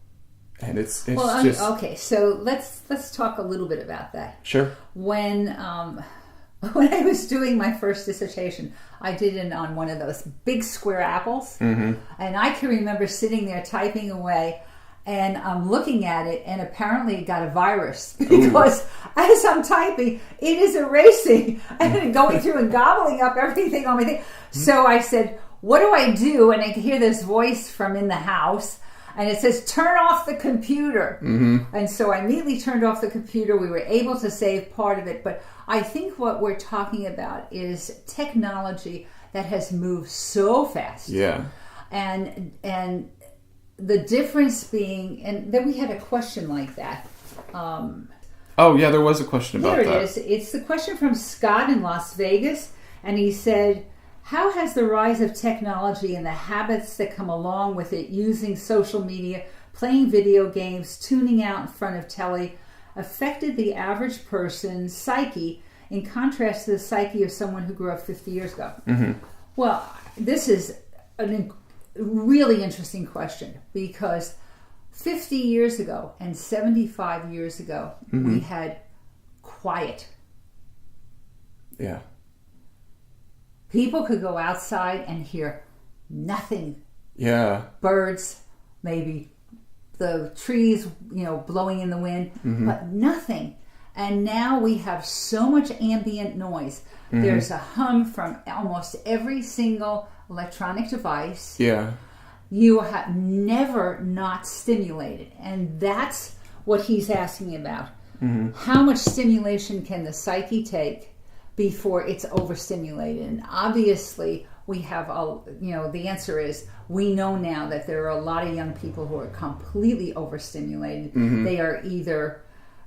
And it's well, just... Okay, so let's talk a little bit about that. Sure. When I was doing my first dissertation, I did it on one of those big square apples. And I can remember sitting there typing away, and I'm looking at it, and apparently it got a virus because as I'm typing, it is erasing and going through and gobbling up everything on my thing. So I said, what do I do? And I could hear this voice from in the house, and it says, turn off the computer. And so I immediately turned off the computer. We were able to save part of it. But I think what we're talking about is technology that has moved so fast. Yeah. And the difference being, and then we had a question like that. Oh, yeah, there was a question about that. Here it is. It's the question from Scott in Las Vegas. And he said, how has the rise of technology and the habits that come along with it, using social media, playing video games, tuning out in front of telly, affected the average person's psyche in contrast to the psyche of someone who grew up 50 years ago? Well, this is a really interesting question because 50 years ago and 75 years ago, we had quiet. Yeah. People could go outside and hear nothing. Yeah. Birds, maybe the trees, blowing in the wind, but nothing. And now we have so much ambient noise. There's a hum from almost every single electronic device. Yeah. You have never not stimulated. And that's what he's asking about. How much stimulation can the psyche take before it's overstimulated? And obviously, we have the answer is we know now that there are a lot of young people who are completely overstimulated. They are either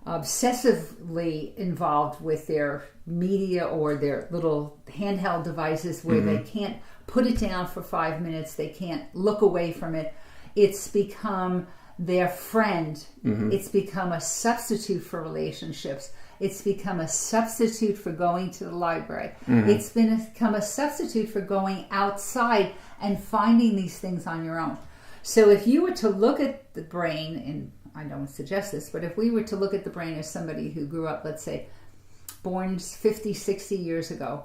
obsessively involved with their media or their little handheld devices where they can't put it down for 5 minutes, they can't look away from it. It's become their friend. It's become a substitute for relationships. It's become a substitute for going to the library. It's become a substitute for going outside and finding these things on your own. So if you were to look at the brain, and I don't suggest this, but if we were to look at the brain as somebody who grew up, let's say, born 50, 60 years ago,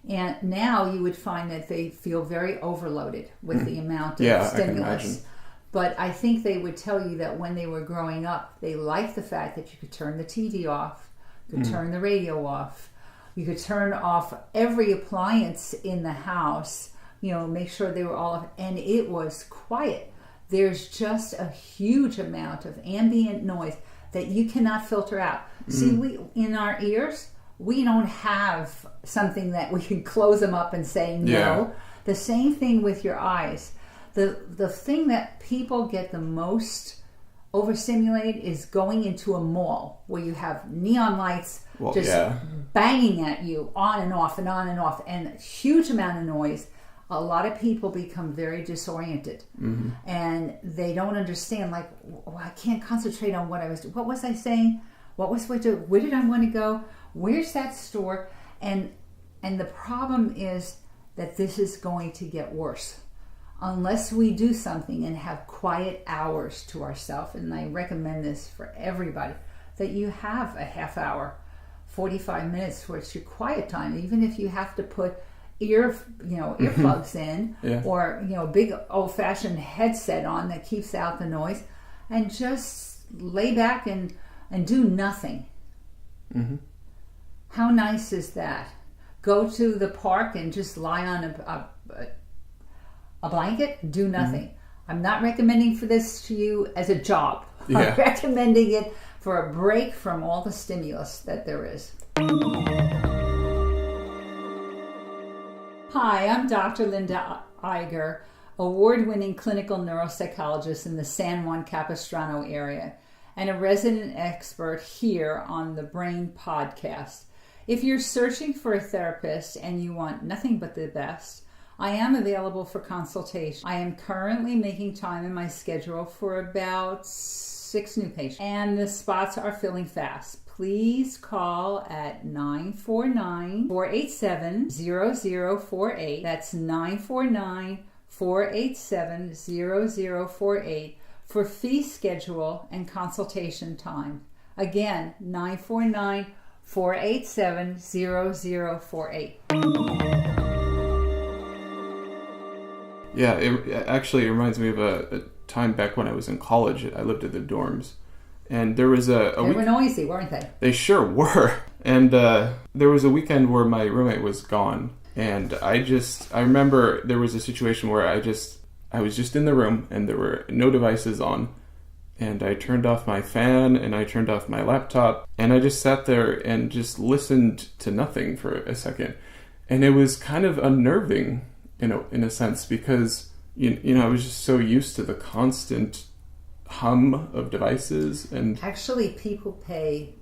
and now you would find that they feel very overloaded with the amount of stimulus. But I think they would tell you that when they were growing up, they liked the fact that you could turn the TV off, you could turn the radio off, you could turn off every appliance in the house, make sure they were all off, and it was quiet. There's just a huge amount of ambient noise that you cannot filter out. See, we in our ears, we don't have something that we can close them up and say no. Yeah. The same thing with your eyes. The thing that people get the most overstimulated is going into a mall where you have neon lights banging at you on and off and on and off, and a huge amount of noise. A lot of people become very disoriented, and they don't understand, like, I can't concentrate on what was I saying? Where did I want to go? Where's that store? And the problem is that this is going to get worse unless we do something and have quiet hours to ourselves. And I recommend this for everybody, that you have a half hour, 45 minutes where it's your quiet time, even if you have to put earplugs in, or big old-fashioned headset on that keeps out the noise, and just lay back and do nothing. How nice is that? Go to the park and just lie on a blanket, do nothing. I'm not recommending for this to you as a job. I'm recommending it for a break from all the stimulus that there is. Hi, I'm Dr. Linda Iger, award-winning clinical neuropsychologist in the San Juan Capistrano area, and a resident expert here on the Brain Podcast. If you're searching for a therapist and you want nothing but the best, I am available for consultation. I am currently making time in my schedule for about 6 new patients, and the spots are filling fast. Please call at 949-487-0048. That's 949-487-0048 for fee schedule and consultation time. Again, 949-487-0048. Yeah, it actually reminds me of a time back when I was in college. I lived at the dorms, and there was they were noisy, weren't they? They sure were. And there was a weekend where my roommate was gone, and I remember there was a situation where I was just in the room, and there were no devices on, and I turned off my fan, and I turned off my laptop, and I just sat there and just listened to nothing for a second, and it was kind of unnerving in a sense, because I was just so used to the constant hum of devices. And actually, people pay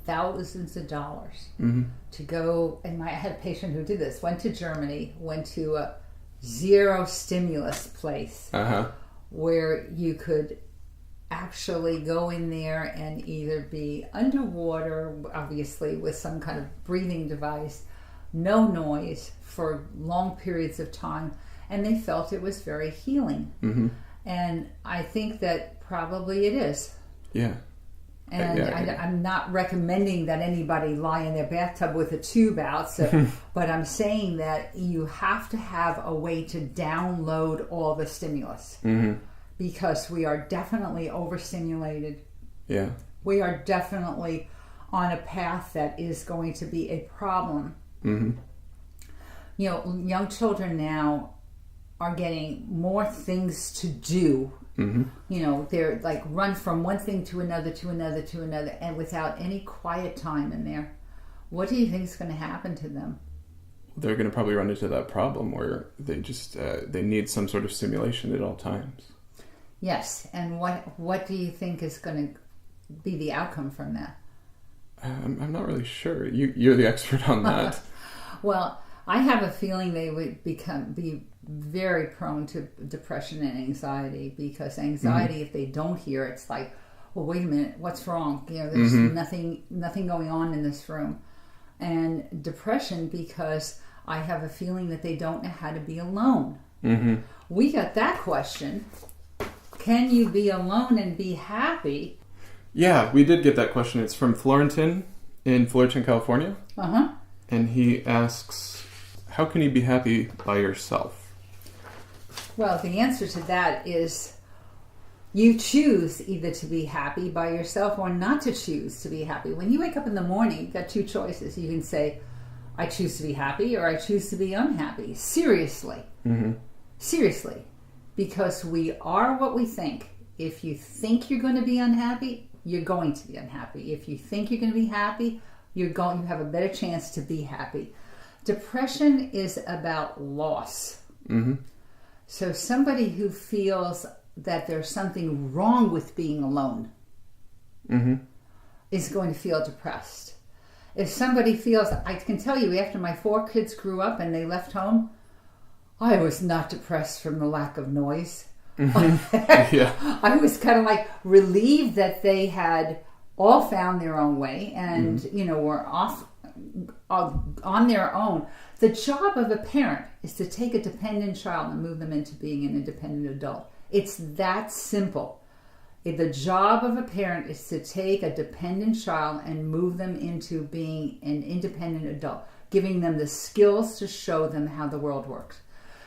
thousands of dollars to go, and I had a patient who did this, went to Germany, went to a zero stimulus place where you could actually go in there and either be underwater, obviously with some kind of breathing device, no noise for long periods of time, and they felt it was very healing. And I think that probably it is. And I'm not recommending that anybody lie in their bathtub with a tube out, but I'm saying that you have to have a way to download all the stimulus, because we are definitely overstimulated. We are definitely on a path that is going to be a problem. Young children now are getting more things to do. They're like run from one thing to another, and without any quiet time in there. What do you think is going to happen to them? they're going to probably run into that problem where they just they need some sort of stimulation at all times. Yes, and what do you think is going to be the outcome from that? I'm not really sure. You're the expert on that. Well, I have a feeling they would be very prone to depression and anxiety, because anxiety, if they don't hear, it's like, well, wait a minute, what's wrong? There's nothing going on in this room. And depression, because I have a feeling that they don't know how to be alone. We got that question. Can you be alone and be happy? Yeah, we did get that question. It's from Florentin in Fullerton, California. And he asks, how can you be happy by yourself? Well, the answer to that is you choose either to be happy by yourself or not to choose to be happy. When you wake up in the morning, you've got two choices. You can say, I choose to be happy, or I choose to be unhappy. Seriously. Seriously. Because we are what we think. If you think you're going to be unhappy, you're going to be unhappy. If you think you're going to be happy, you have a better chance to be happy. Depression is about loss. So somebody who feels that there's something wrong with being alone is going to feel depressed. If somebody feels, I can tell you, after my 4 kids grew up and they left home, I was not depressed from the lack of noise. I was kind of like relieved that they had all found their own way and, were off on their own. The job of a parent is to take a dependent child and move them into being an independent adult. It's that simple. The job of a parent is to take a dependent child and move them into being an independent adult, giving them the skills to show them how the world works.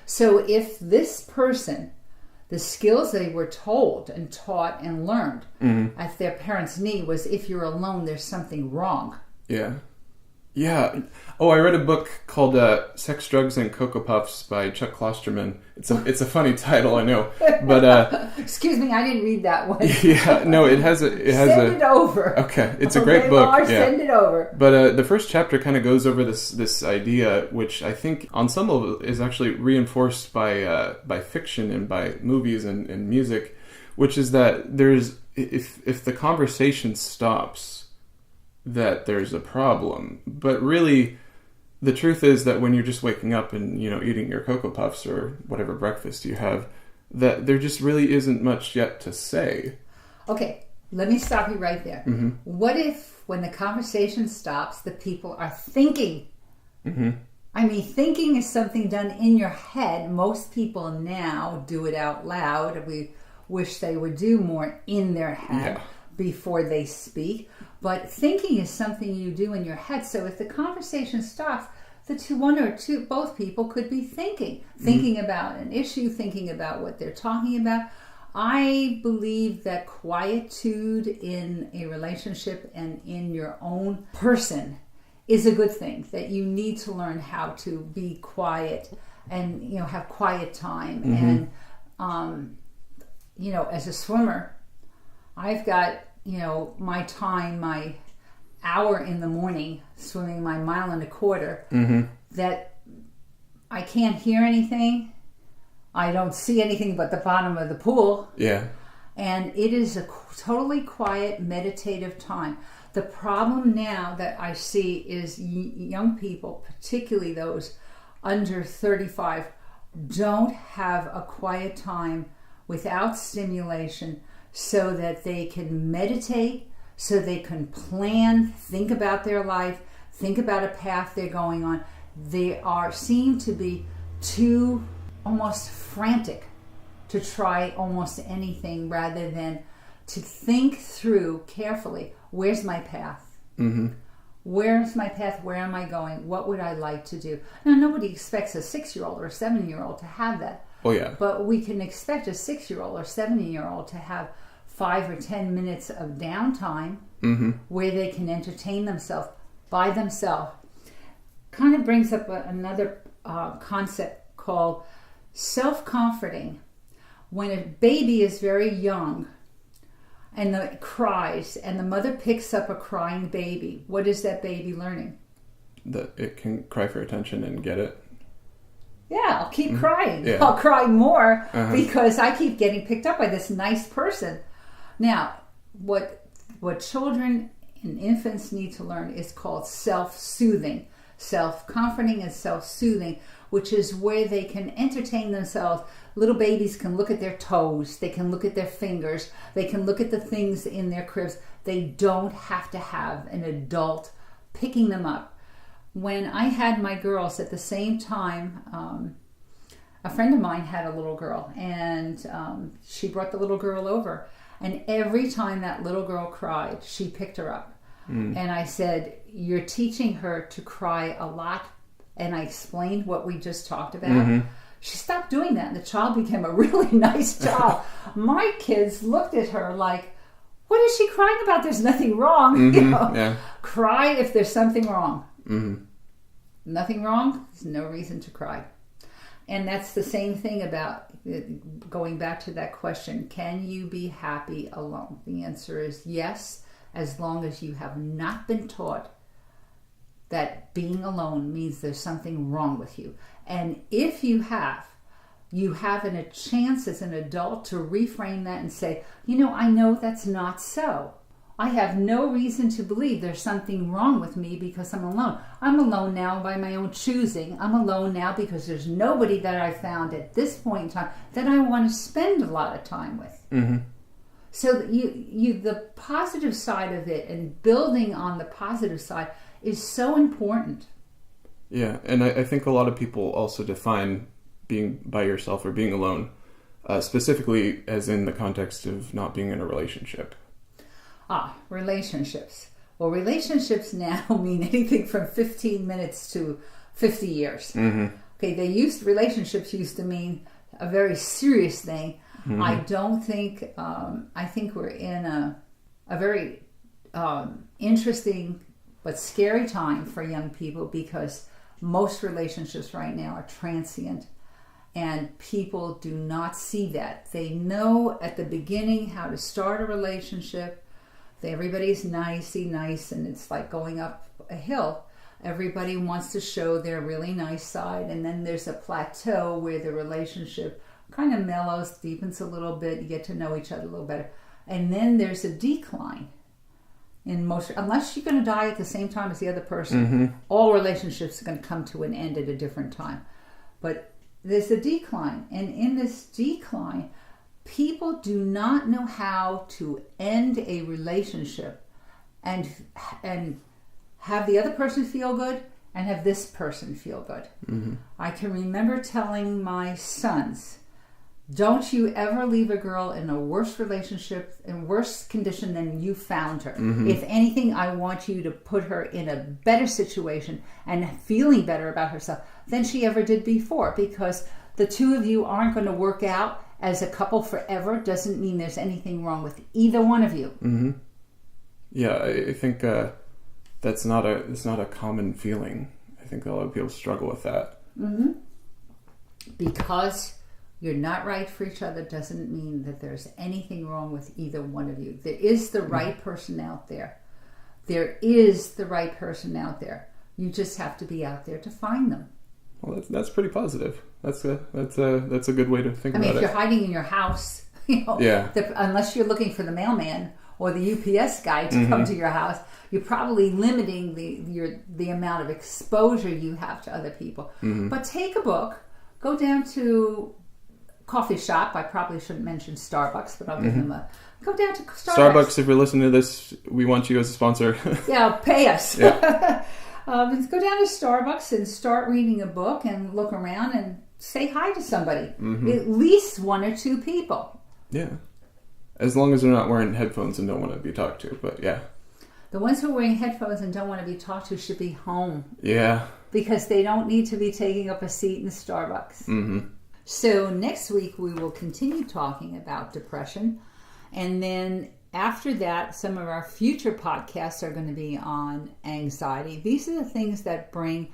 So if this person, the skills they were told and taught and learned at their parents' knee was, if you're alone, there's something wrong. Yeah. Oh, I read a book called Sex, Drugs, and Cocoa Puffs by Chuck Klosterman. It's a funny title, I know. But excuse me, I didn't read that one. Yeah, no, it has send it over. Okay, it's a great book. Lars, send it over. But the first chapter kind of goes over this idea, which I think on some level is actually reinforced by fiction and by movies and music, which is that there's if the conversation stops, that there's a problem. But really, the truth is that when you're just waking up and, eating your Cocoa Puffs or whatever breakfast you have, that there just really isn't much yet to say. Okay, let me stop you right there. What if, when the conversation stops, the people are thinking? I mean, thinking is something done in your head. Most people now do it out loud. We wish they would do more in their head before they speak. But thinking is something you do in your head. So if the conversation stops, both people could be thinking about an issue, thinking about what they're talking about. I believe that quietude in a relationship and in your own person is a good thing, that you need to learn how to be quiet and, have quiet time. And, as a swimmer, I've got, my hour in the morning swimming my 1.25 miles that I can't hear anything. I don't see anything but the bottom of the pool. And it is a totally quiet, meditative time. The problem now that I see is young people, particularly those under 35, don't have a quiet time without stimulation, so that they can meditate, so they can plan, think about their life, think about a path they're going on. They seem to be too almost frantic to try almost anything, rather than to think through carefully, where's my path? Where's my path? Where am I going? What would I like to do? Now, nobody expects a 6-year-old or a 7-year-old to have that. Oh, yeah. But we can expect a 6-year-old or 7-year-old to have 5 or 10 minutes of downtime where they can entertain themselves by themselves. Kind of brings up another concept called self-comforting. When a baby is very young and it cries, and the mother picks up a crying baby, what is that baby learning? that it can cry for attention and get it. Yeah, I'll keep crying. Yeah. I'll cry more because I keep getting picked up by this nice person. Now, what children and infants need to learn is called self-soothing, self-comforting and self-soothing, which is where they can entertain themselves. Little babies can look at their toes, they can look at their fingers, they can look at the things in their cribs. They don't have to have an adult picking them up. When I had my girls at the same time, a friend of mine had a little girl, and she brought the little girl over. And every time that little girl cried, she picked her up. And I said, you're teaching her to cry a lot. And I explained what we just talked about. She stopped doing that, and the child became a really nice child. My kids looked at her like, what is she crying about? There's nothing wrong. Cry if there's something wrong. Nothing wrong, there's no reason to cry. And that's the same thing about going back to that question, can you be happy alone? The answer is yes, as long as you have not been taught that being alone means there's something wrong with you. And if you have a chance as an adult to reframe that and say, I know that's not so. I have no reason to believe there's something wrong with me because I'm alone. I'm alone now by my own choosing. I'm alone now because there's nobody that I found at this point in time that I want to spend a lot of time with. So the positive side of it and building on the positive side is so important. Yeah, and I think a lot of people also define being by yourself or being alone, specifically as in the context of not being in a relationship. Relationships. Well, relationships now mean anything from 15 minutes to 50 years. Okay, relationships used to mean a very serious thing. I don't think, I think we're in a very interesting but scary time for young people because most relationships right now are transient. And people do not see that. They know at the beginning how to start a relationship. Everybody's nice, and it's like going up a hill. Everybody wants to show their really nice side, and then there's a plateau where the relationship kind of mellows, deepens a little bit, you get to know each other a little better. And then there's a decline. Unless you're going to die at the same time as the other person, all relationships are going to come to an end at a different time. But there's a decline, and in this decline, people do not know how to end a relationship and have the other person feel good and have this person feel good. I can remember telling my sons, don't you ever leave a girl in a worse relationship, in worse condition than you found her. If anything, I want you to put her in a better situation and feeling better about herself than she ever did before, because the two of you aren't going to work out as a couple forever. Doesn't mean there's anything wrong with either one of you. Yeah, I think it's not a common feeling. I think a lot of people struggle with that. Because you're not right for each other doesn't mean that there's anything wrong with either one of you. There is the right person out there. There is the right person out there. You just have to be out there to find them. Well, that's pretty positive. That's a good way to think about it. I mean, if you're hiding in your house, unless you're looking for the mailman or the UPS guy to come to your house, you're probably limiting the amount of exposure you have to other people. But take a book, go down to coffee shop. I probably shouldn't mention Starbucks, but I'll give them go down to Starbucks. If you're listening to this, we want you as a sponsor. Yeah, pay us. Yeah. Go down to Starbucks and start reading a book and look around and say hi to somebody. At least one or two people. Yeah. As long as they're not wearing headphones and don't want to be talked to, but yeah. The ones who are wearing headphones and don't want to be talked to should be home. Yeah. Because they don't need to be taking up a seat in the Starbucks. So next week we will continue talking about depression. And then after that, some of our future podcasts are going to be on anxiety. These are the things that bring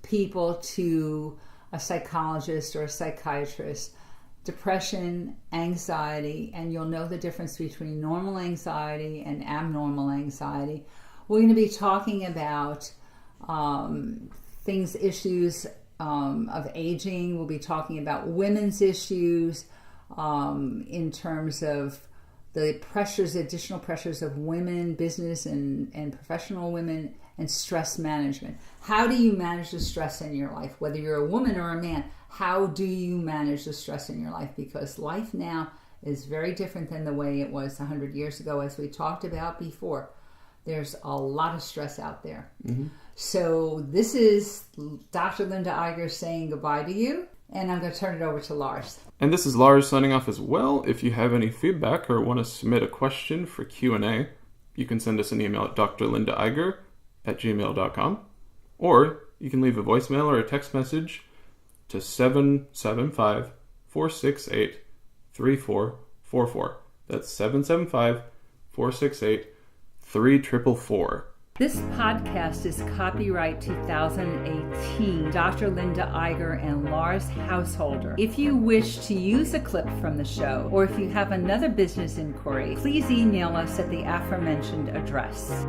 people to a psychologist or a psychiatrist. Depression, anxiety, and you'll know the difference between normal anxiety and abnormal anxiety. We're going to be talking about issues of aging. We'll be talking about women's issues in terms of the additional pressures of women, business and professional women, and stress management. How do you manage the stress in your life? Whether you're a woman or a man, how do you manage the stress in your life? Because life now is very different than the way it was 100 years ago, as we talked about before. There's a lot of stress out there. Mm-hmm. So this is Dr. Linda Iger saying goodbye to you, and I'm going to turn it over to Lars. And this is Lars signing off as well. If you have any feedback or want to submit a question for Q&A, you can send us an email at drlindaiger@gmail.com, or you can leave a voicemail or a text message to 775-468-3444. That's 775-468-3444. This podcast is copyright 2018, Dr. Linda Iger and Lars Householder. If you wish to use a clip from the show, or if you have another business inquiry, please email us at the aforementioned address.